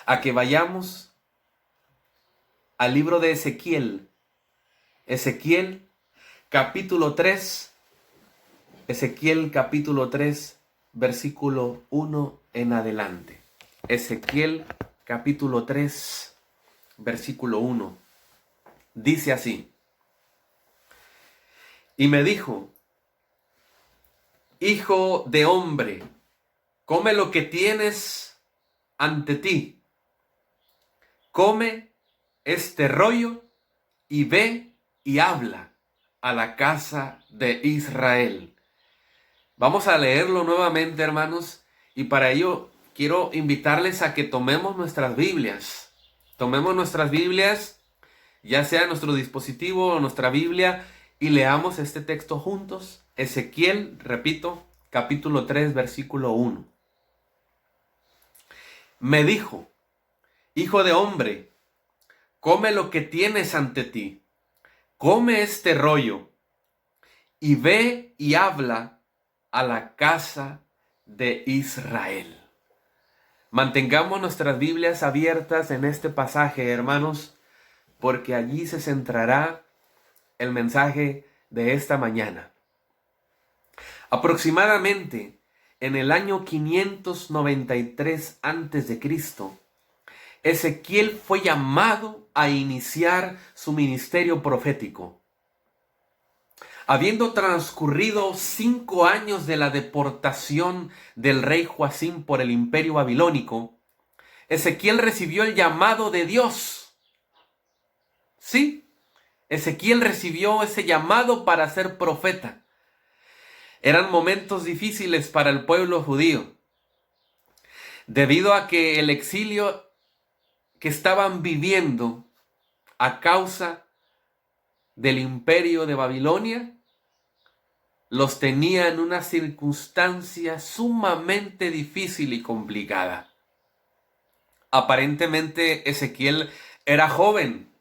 a que vayamos al libro de Ezequiel. Ezequiel capítulo 3, Ezequiel capítulo 3, versículo 1 en adelante. Ezequiel capítulo 3, versículo 1. Dice así: y me dijo, hijo de hombre, come lo que tienes ante ti. Come este rollo y ve y habla a la casa de Israel. Vamos a leerlo nuevamente, hermanos, y para ello quiero invitarles a que tomemos nuestras Biblias. Tomemos nuestras Biblias, ya sea nuestro dispositivo o nuestra Biblia, y leamos este texto juntos. Ezequiel, repito, capítulo 3, versículo 1. Me dijo, hijo de hombre, come lo que tienes ante ti. Come este rollo y ve y habla a la casa de Israel. Mantengamos nuestras Biblias abiertas en este pasaje, hermanos, porque allí se centrará el mensaje de esta mañana. Aproximadamente en el año 593 a.C., Ezequiel fue llamado a iniciar su ministerio profético. Habiendo transcurrido 5 años de la deportación del rey Joacim por el imperio babilónico, Ezequiel recibió el llamado de Dios. Sí, Ezequiel recibió ese llamado para ser profeta. Eran momentos difíciles para el pueblo judío, debido a que el exilio que estaban viviendo a causa del imperio de Babilonia los tenía en una circunstancia sumamente difícil y complicada. Aparentemente Ezequiel era joven,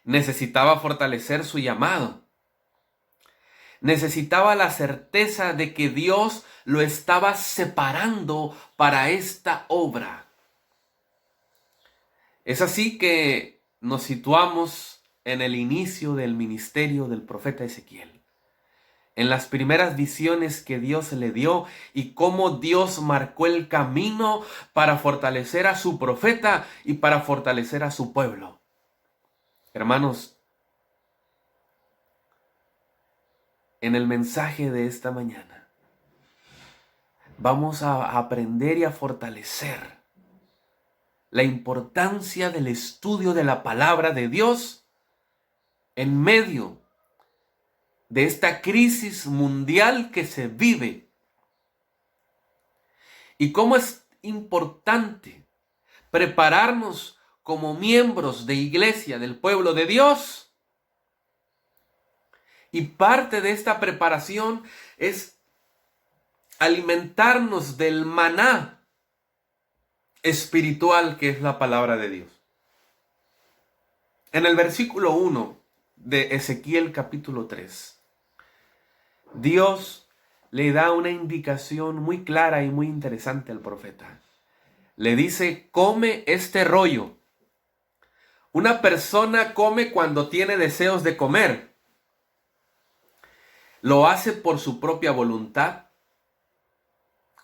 necesitaba fortalecer su llamado, necesitaba la certeza de que Dios lo estaba separando para esta obra. Es así que nos situamos en el inicio del ministerio del profeta Ezequiel, en las primeras visiones que Dios le dio y cómo Dios marcó el camino para fortalecer a su profeta y para fortalecer a su pueblo. Hermanos, en el mensaje de esta mañana vamos a aprender y a fortalecer la importancia del estudio de la palabra de Dios en medio de esta crisis mundial que se vive. Y cómo es importante prepararnos como miembros de iglesia del pueblo de Dios. Y parte de esta preparación es alimentarnos del maná espiritual que es la palabra de Dios. En el versículo 1 de Ezequiel capítulo 3, Dios le da una indicación muy clara y muy interesante al profeta. Le dice, come este rollo. Una persona come cuando tiene deseos de comer. Lo hace por su propia voluntad.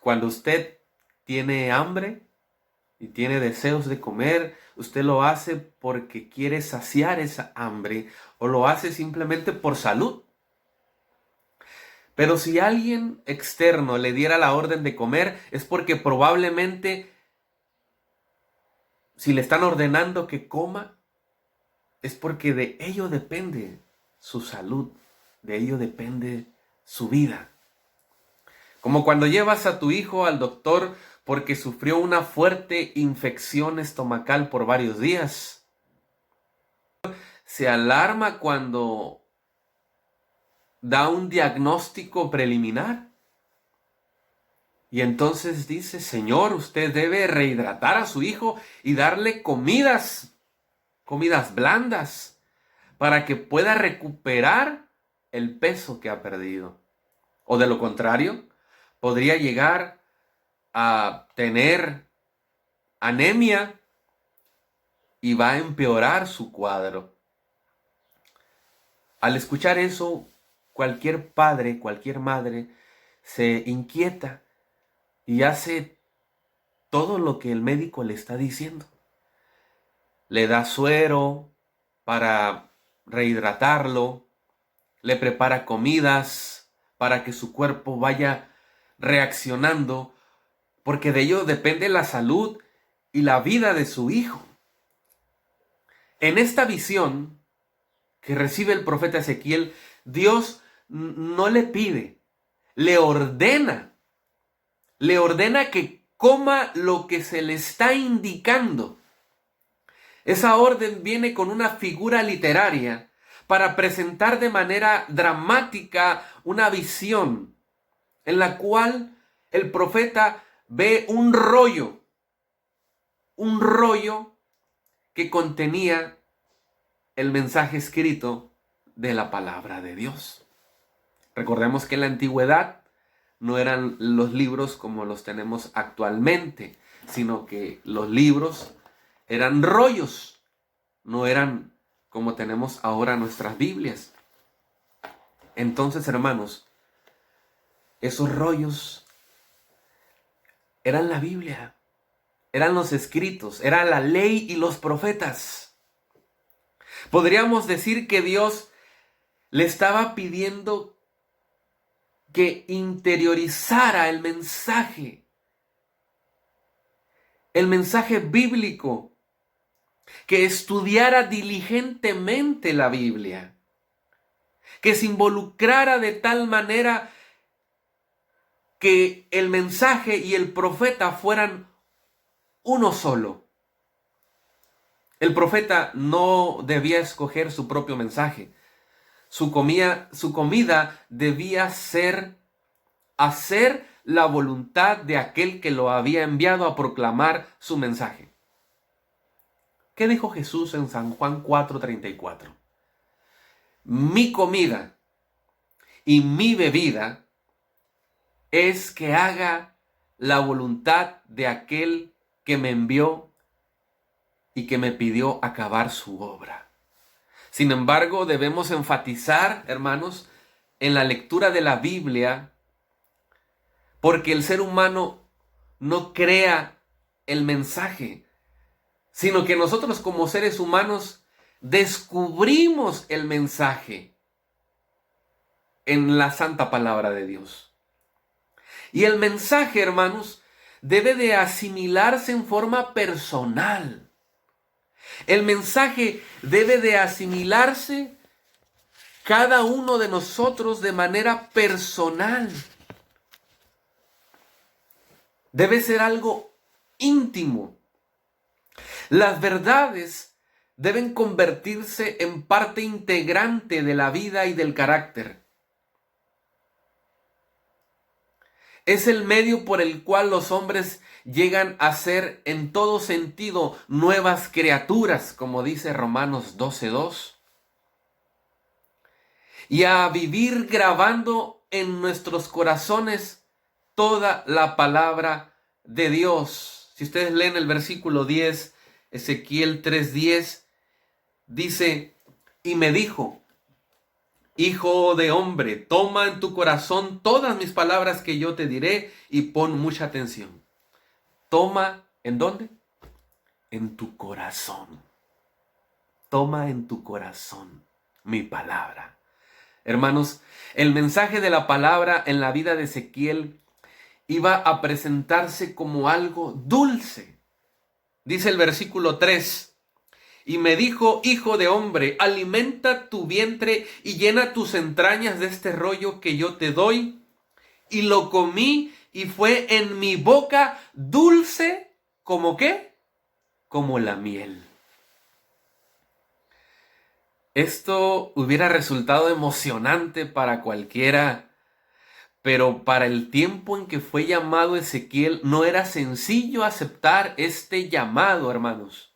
Cuando usted tiene hambre y tiene deseos de comer, usted lo hace porque quiere saciar esa hambre o lo hace simplemente por salud. Pero si alguien externo le diera la orden de comer, es porque probablemente, si le están ordenando que coma, es porque de ello depende su salud, de ello depende su vida. Como cuando llevas a tu hijo al doctor porque sufrió una fuerte infección estomacal por varios días. Se alarma cuando da un diagnóstico preliminar. Y entonces dice, Señor, usted debe rehidratar a su hijo y darle comidas blandas, para que pueda recuperar el peso que ha perdido. O de lo contrario, podría llegar a tener anemia y va a empeorar su cuadro. Al escuchar eso, cualquier padre, cualquier madre se inquieta y hace todo lo que el médico le está diciendo. Le da suero para rehidratarlo, le prepara comidas para que su cuerpo vaya reaccionando, porque de ello depende la salud y la vida de su hijo. En esta visión que recibe el profeta Ezequiel, Dios no le pide, le ordena que coma lo que se le está indicando. Esa orden viene con una figura literaria para presentar de manera dramática una visión en la cual el profeta ve un rollo que contenía el mensaje escrito de la palabra de Dios. Recordemos que en la antigüedad no eran los libros como los tenemos actualmente, sino que los libros eran rollos, no eran como tenemos ahora nuestras Biblias. Entonces, hermanos, esos rollos eran la Biblia, eran los escritos, era la ley y los profetas. Podríamos decir que Dios le estaba pidiendo que interiorizara el mensaje bíblico, que estudiara diligentemente la Biblia, que se involucrara de tal manera que el mensaje y el profeta fueran uno solo. El profeta no debía escoger su propio mensaje. Su comida debía ser hacer la voluntad de aquel que lo había enviado a proclamar su mensaje. ¿Qué dijo Jesús en San Juan 4:34? Mi comida y mi bebida es que haga la voluntad de aquel que me envió y que me pidió acabar su obra. Sin embargo, debemos enfatizar, hermanos, en la lectura de la Biblia, porque el ser humano no crea el mensaje, sino que nosotros como seres humanos descubrimos el mensaje en la santa palabra de Dios. Y el mensaje, hermanos, debe de asimilarse en forma personal. El mensaje debe de asimilarse cada uno de nosotros de manera personal. Debe ser algo íntimo. Las verdades deben convertirse en parte integrante de la vida y del carácter. Es el medio por el cual los hombres llegan a ser en todo sentido nuevas criaturas, como dice Romanos 12:2. Y a vivir grabando en nuestros corazones toda la palabra de Dios. Si ustedes leen el versículo 10, Ezequiel 3:10, dice, y me dijo, hijo de hombre, toma en tu corazón todas mis palabras que yo te diré y pon mucha atención. Toma, ¿en dónde? En tu corazón. Toma en tu corazón mi palabra. Hermanos, el mensaje de la palabra en la vida de Ezequiel iba a presentarse como algo dulce. Dice el versículo 3. Y me dijo, hijo de hombre, alimenta tu vientre y llena tus entrañas de este rollo que yo te doy. Y lo comí y fue en mi boca dulce, ¿como qué? Como la miel. Esto hubiera resultado emocionante para cualquiera, pero para el tiempo en que fue llamado Ezequiel no era sencillo aceptar este llamado, hermanos.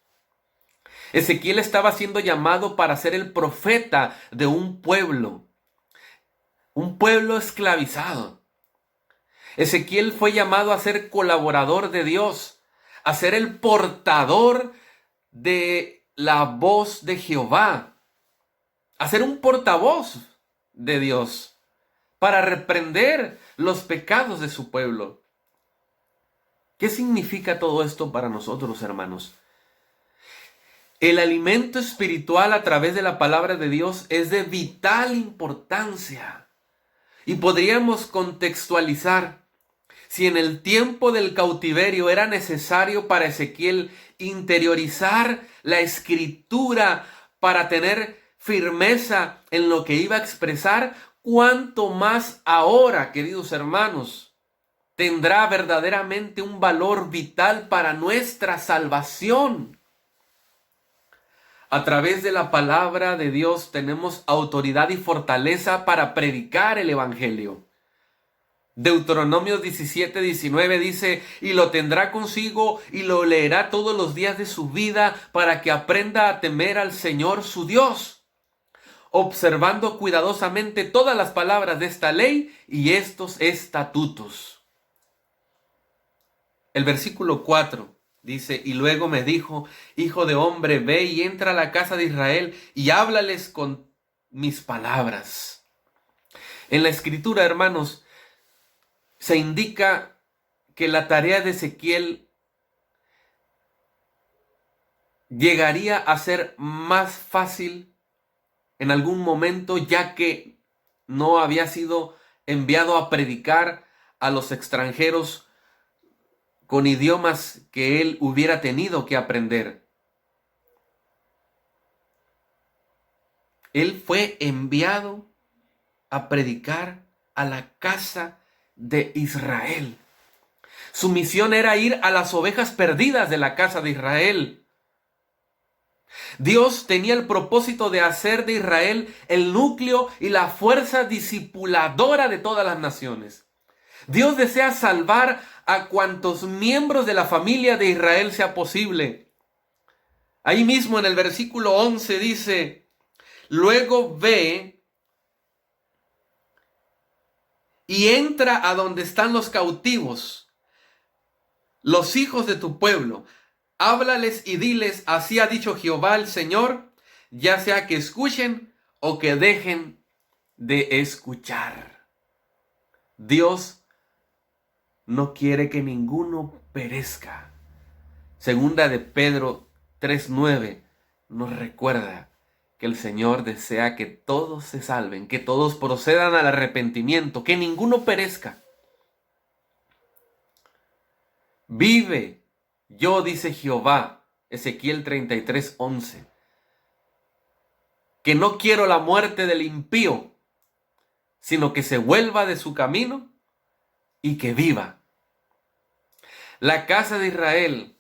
Ezequiel estaba siendo llamado para ser el profeta de un pueblo esclavizado. Ezequiel fue llamado a ser colaborador de Dios, a ser el portador de la voz de Jehová, a ser un portavoz de Dios para reprender los pecados de su pueblo. ¿Qué significa todo esto para nosotros, hermanos? El alimento espiritual a través de la palabra de Dios es de vital importancia. Y podríamos contextualizar: si en el tiempo del cautiverio era necesario para Ezequiel interiorizar la escritura para tener firmeza en lo que iba a expresar, ¿cuánto más ahora, queridos hermanos, tendrá verdaderamente un valor vital para nuestra salvación? A través de la palabra de Dios tenemos autoridad y fortaleza para predicar el evangelio. Deuteronomio 17:19 dice: y lo tendrá consigo y lo leerá todos los días de su vida para que aprenda a temer al Señor su Dios, observando cuidadosamente todas las palabras de esta ley y estos estatutos. El versículo 4 dice: y luego me dijo: hijo de hombre, ve y entra a la casa de Israel y háblales con mis palabras. En la escritura, hermanos, se indica que la tarea de Ezequiel llegaría a ser más fácil en algún momento, ya que no había sido enviado a predicar a los extranjeros con idiomas que él hubiera tenido que aprender. Él fue enviado a predicar a la casa de Israel. Su misión era ir a las ovejas perdidas de la casa de Israel. Dios tenía el propósito de hacer de Israel el núcleo y la fuerza discipuladora de todas las naciones. Dios desea salvar a cuantos miembros de la familia de Israel sea posible. Ahí mismo en el versículo 11 dice: luego ve y entra a donde están los cautivos, los hijos de tu pueblo. Háblales y diles: así ha dicho Jehová el Señor, ya sea que escuchen o que dejen de escuchar. Dios no quiere que ninguno perezca. Segunda de Pedro 3:9 nos recuerda que el Señor desea que todos se salven, que todos procedan al arrepentimiento, que ninguno perezca. Vive yo, dice Jehová, Ezequiel 33:11, que no quiero la muerte del impío, sino que se vuelva de su camino y que viva. La casa de Israel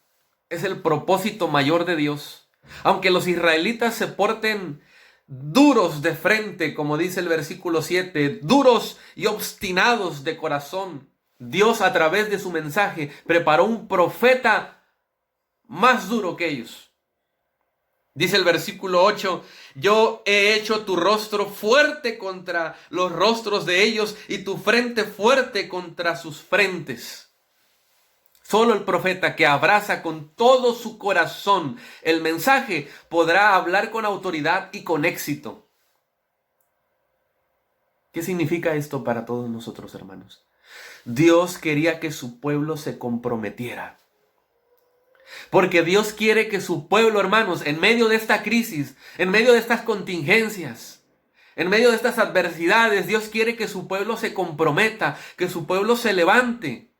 es el propósito mayor de Dios. Aunque los israelitas se porten duros de frente, como dice el versículo 7, duros y obstinados de corazón, Dios a través de su mensaje preparó un profeta más duro que ellos. Dice el versículo 8: yo he hecho tu rostro fuerte contra los rostros de ellos y tu frente fuerte contra sus frentes. Solo el profeta que abraza con todo su corazón el mensaje podrá hablar con autoridad y con éxito. ¿Qué significa esto para todos nosotros, hermanos? Dios quería que su pueblo se comprometiera. Porque Dios quiere que su pueblo, hermanos, en medio de esta crisis, en medio de estas contingencias, en medio de estas adversidades, Dios quiere que su pueblo se comprometa, que su pueblo se levante.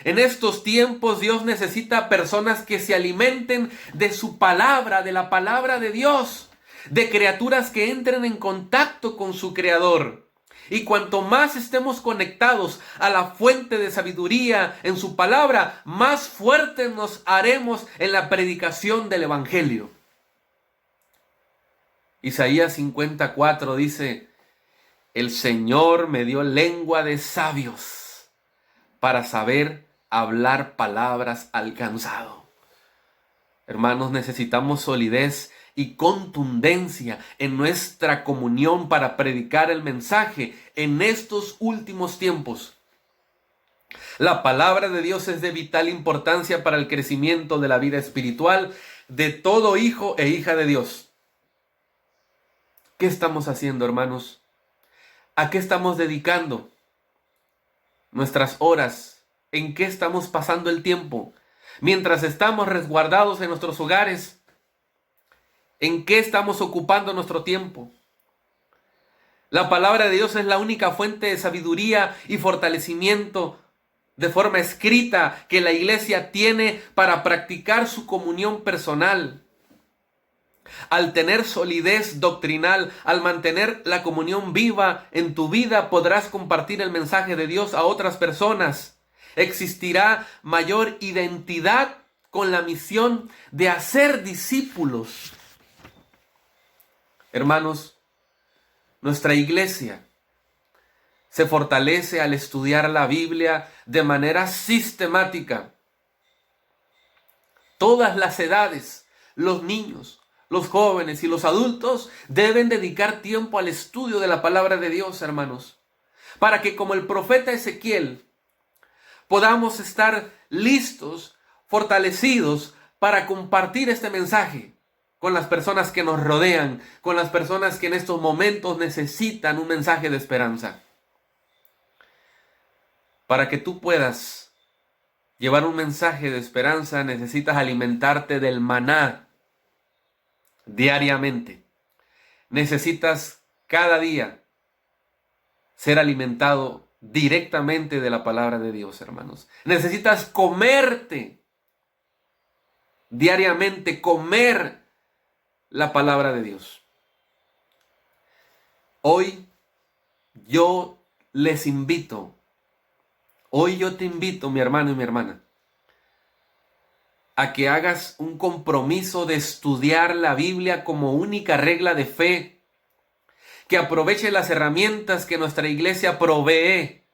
En estos tiempos Dios necesita personas que se alimenten de su palabra, de la palabra de Dios, de criaturas que entren en contacto con su Creador. Y cuanto más estemos conectados a la fuente de sabiduría en su palabra, más fuertes nos haremos en la predicación del Evangelio. Isaías 54 dice: el Señor me dio lengua de sabios para saber hablar palabras al cansado. Hermanos, necesitamos solidez y contundencia en nuestra comunión para predicar el mensaje en estos últimos tiempos. La palabra de Dios es de vital importancia para el crecimiento de la vida espiritual de todo hijo e hija de Dios. ¿Qué estamos haciendo, hermanos? ¿A qué estamos dedicando nuestras horas? ¿En qué estamos pasando el tiempo? Mientras estamos resguardados en nuestros hogares, ¿en qué estamos ocupando nuestro tiempo? La palabra de Dios es la única fuente de sabiduría y fortalecimiento de forma escrita que la iglesia tiene para practicar su comunión personal. Al tener solidez doctrinal, al mantener la comunión viva en tu vida, podrás compartir el mensaje de Dios a otras personas. Existirá mayor identidad con la misión de hacer discípulos. Hermanos, nuestra iglesia se fortalece al estudiar la Biblia de manera sistemática. Todas las edades, los niños, los jóvenes y los adultos deben dedicar tiempo al estudio de la palabra de Dios, hermanos, para que como el profeta Ezequiel podamos estar listos, fortalecidos para compartir este mensaje con las personas que nos rodean, con las personas que en estos momentos necesitan un mensaje de esperanza. Para que tú puedas llevar un mensaje de esperanza, necesitas alimentarte del maná diariamente. Necesitas cada día ser alimentado directamente de la palabra de Dios, hermanos. Necesitas comerte diariamente, comer la palabra de Dios. Hoy yo les invito, hoy yo te invito, mi hermano y mi hermana, a que hagas un compromiso de estudiar la Biblia como única regla de fe, que aproveches las herramientas que nuestra iglesia provee,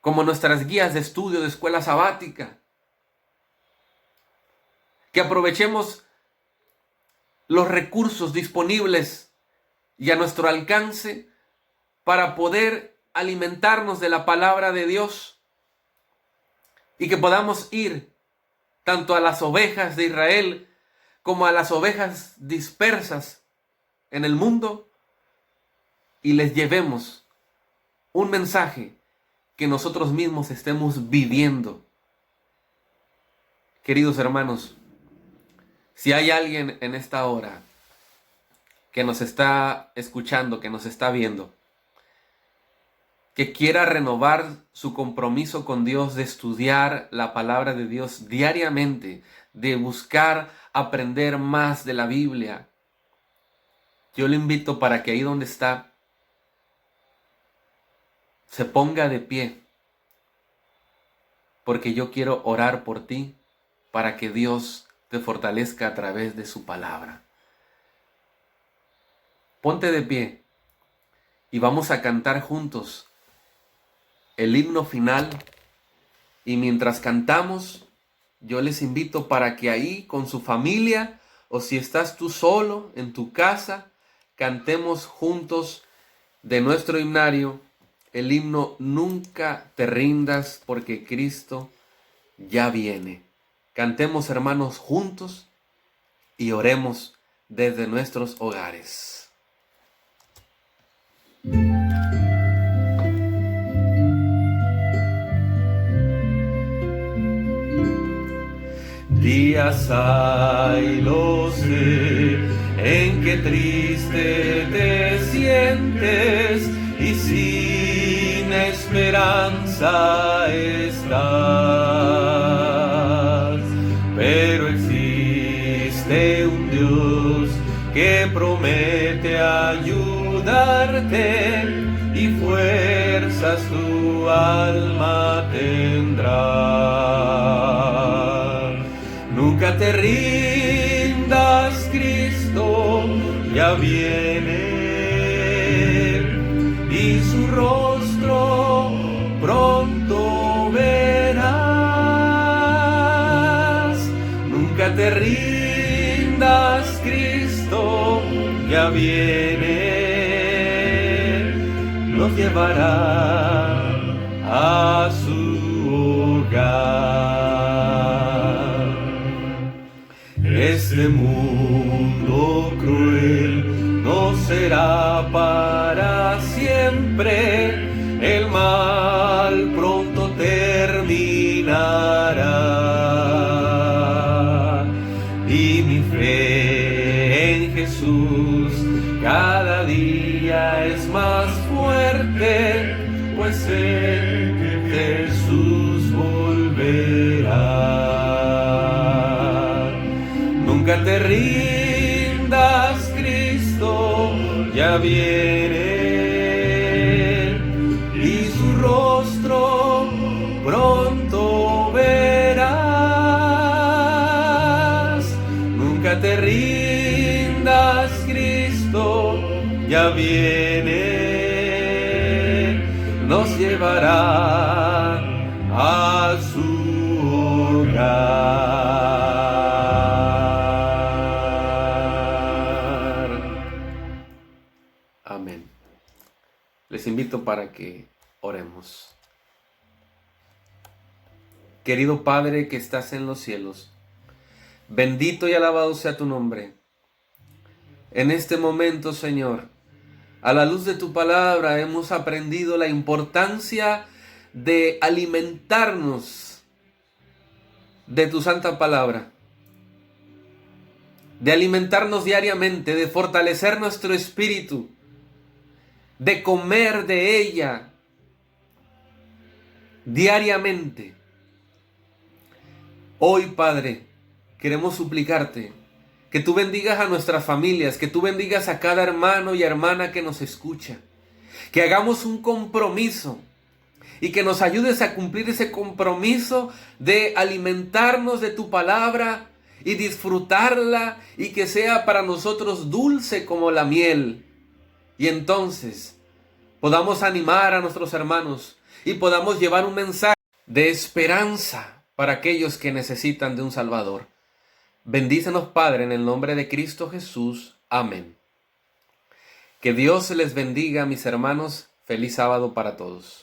como nuestras guías de estudio de escuela sabática, que aprovechemos los recursos disponibles y a nuestro alcance para poder alimentarnos de la palabra de Dios y que podamos ir tanto a las ovejas de Israel como a las ovejas dispersas en el mundo y les llevemos un mensaje que nosotros mismos estemos viviendo. Queridos hermanos, si hay alguien en esta hora que nos está escuchando, que nos está viendo, que quiera renovar su compromiso con Dios de estudiar la palabra de Dios diariamente, de buscar aprender más de la Biblia, yo le invito para que ahí donde está se ponga de pie, porque yo quiero orar por ti para que Dios te fortalezca a través de su palabra. Ponte de pie y vamos a cantar juntos el himno final, y mientras cantamos yo les invito para que ahí con su familia o si estás tú solo en tu casa, cantemos juntos de nuestro himnario el himno Nunca te rindas porque Cristo ya viene. Cantemos, hermanos, juntos y oremos desde nuestros hogares. Días hay, lo sé, en que triste te sientes y sin esperanza estás. Pero existe un Dios que promete ayudarte y fuerzas tu alma tendrá. Nunca te rindas, Cristo ya viene y su rostro pronto verás. Nunca te rindas, Cristo ya viene, nos llevará a su hogar. Este mundo cruel no será para siempre, el mal pronto terminará. Y mi fe en Jesús cada día es más fuerte, pues sé que Jesús volverá. Nunca te rindas, Cristo ya viene, y su rostro pronto verás. Nunca te rindas, Cristo ya viene, nos llevará a su hogar. Amén. Les invito para que oremos. Querido Padre que estás en los cielos, bendito y alabado sea tu nombre. En este momento, Señor, a la luz de tu palabra hemos aprendido la importancia de alimentarnos de tu santa palabra, de alimentarnos diariamente, de fortalecer nuestro espíritu, de comer de ella diariamente. Hoy, Padre, queremos suplicarte que tú bendigas a nuestras familias, que tú bendigas a cada hermano y hermana que nos escucha, que hagamos un compromiso y que nos ayudes a cumplir ese compromiso de alimentarnos de tu palabra y disfrutarla, y que sea para nosotros dulce como la miel. Y entonces podamos animar a nuestros hermanos y podamos llevar un mensaje de esperanza para aquellos que necesitan de un Salvador. Bendícenos, Padre, en el nombre de Cristo Jesús. Amén. Que Dios les bendiga, mis hermanos. Feliz sábado para todos.